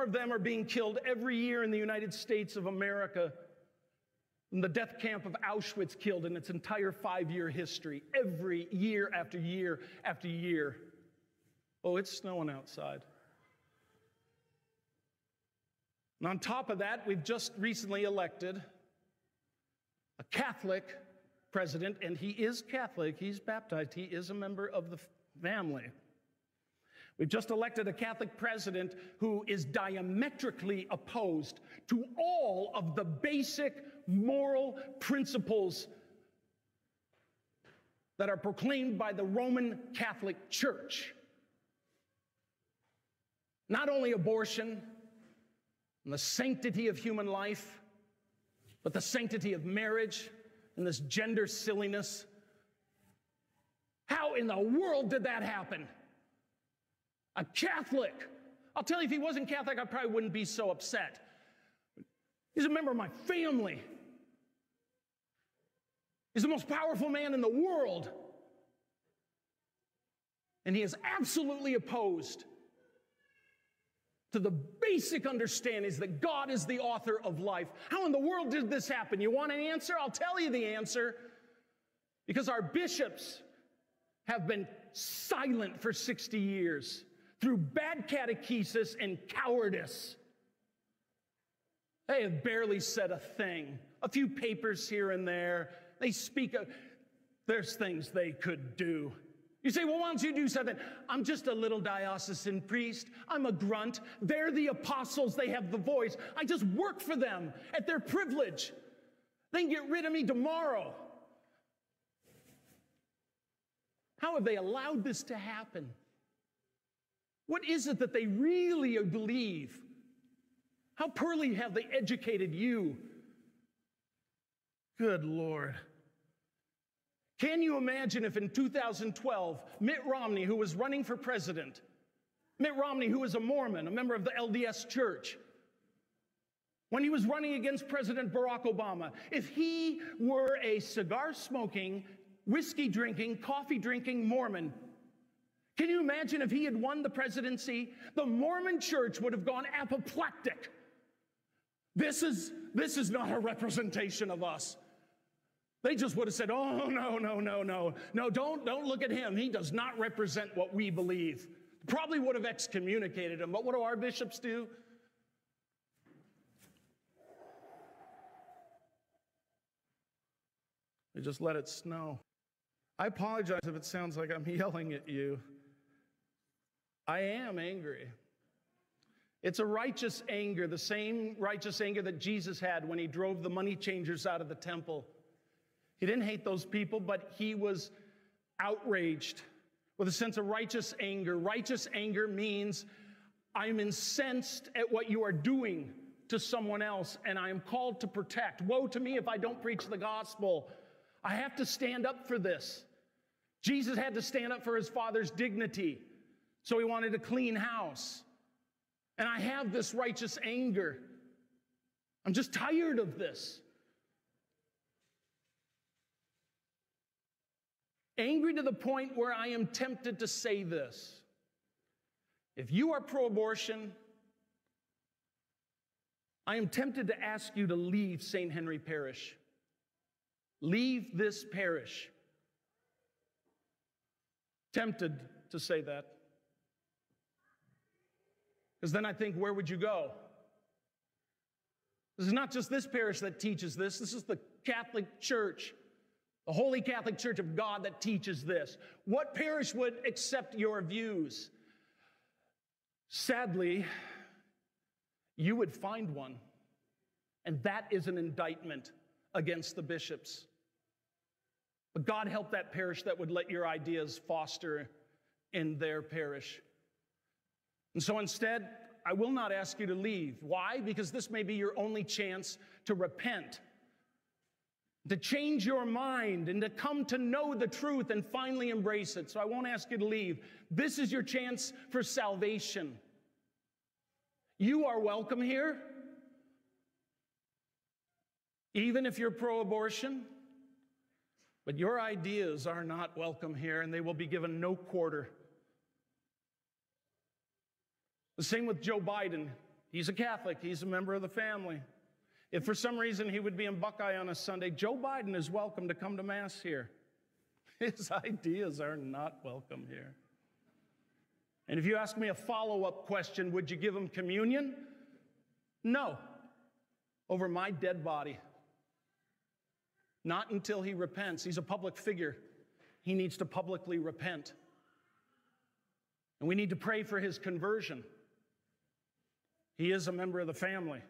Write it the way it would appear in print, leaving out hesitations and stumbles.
of them are being killed every year in the United States of America. And the death camp of Auschwitz killed in its entire 5-year history, every year after year after year. Oh, it's snowing outside. And on top of that, we've just recently elected a Catholic president, and he is Catholic, he's baptized, he is a member of the family. We've just elected a Catholic president who is diametrically opposed to all of the basic moral principles that are proclaimed by the Roman Catholic Church. Not only abortion and the sanctity of human life, but the sanctity of marriage and this gender silliness. How in the world did that happen? A Catholic. I'll tell you, if he wasn't Catholic, I probably wouldn't be so upset. He's a member of my family. He's the most powerful man in the world. And he is absolutely opposed to the basic understandings that God is the author of life. How in the world did this happen? You want an answer? I'll tell you the answer. Because our bishops have been silent for 60 years through bad catechesis and cowardice. They have barely said a thing. A few papers here and there. They speak of, there's things they could do. You say, well, why don't you do something? I'm just a little diocesan priest. I'm a grunt. They're the apostles. They have the voice. I just work for them at their privilege. They can get rid of me tomorrow. How have they allowed this to happen? What is it that they really believe? How poorly have they educated you? Good Lord. Can you imagine if in 2012, Mitt Romney, who was running for president, Mitt Romney, who is a Mormon, a member of the LDS Church, when he was running against President Barack Obama, if he were a cigar-smoking, whiskey-drinking, coffee-drinking Mormon, can you imagine if he had won the presidency? The Mormon Church would have gone apoplectic. This is not a representation of us. They just would have said, oh, no. No, don't look at him. He does not represent what we believe. Probably would have excommunicated him. But what do our bishops do? They just let it snow. I apologize if it sounds like I'm yelling at you. I am angry. It's a righteous anger, the same righteous anger that Jesus had when he drove the money changers out of the temple. He didn't hate those people, but he was outraged with a sense of righteous anger. Righteous anger means I'm incensed at what you are doing to someone else, and I am called to protect. Woe to me if I don't preach the gospel. I have to stand up for this. Jesus had to stand up for his Father's dignity, so he wanted a clean house. And I have this righteous anger. I'm just tired of this. Angry to the point where I am tempted to say this. If you are pro-abortion, I am tempted to ask you to leave St. Henry Parish. Leave this parish. Tempted to say that. Because then I think, where would you go? This is not just this parish that teaches this. This is the Catholic Church, the Holy Catholic Church of God that teaches this. What parish would accept your views? Sadly, you would find one. And that is an indictment against the bishops. But God help that parish that would let your ideas foster in their parish. And so instead, I will not ask you to leave. Why? Because this may be your only chance to repent, to change your mind, and to come to know the truth and finally embrace it. So I won't ask you to leave. This is your chance for salvation. You are welcome here, even if you're pro-abortion. But your ideas are not welcome here, and they will be given no quarter. The same with Joe Biden. He's a Catholic. He's a member of the family. If for some reason he would be in Buckeye on a Sunday, Joe Biden is welcome to come to Mass here. His ideas are not welcome here. And if you ask me a follow-up question, would you give him communion? No. Over my dead body. Not until he repents. He's a public figure. He needs to publicly repent. And we need to pray for his conversion. He is a member of the family.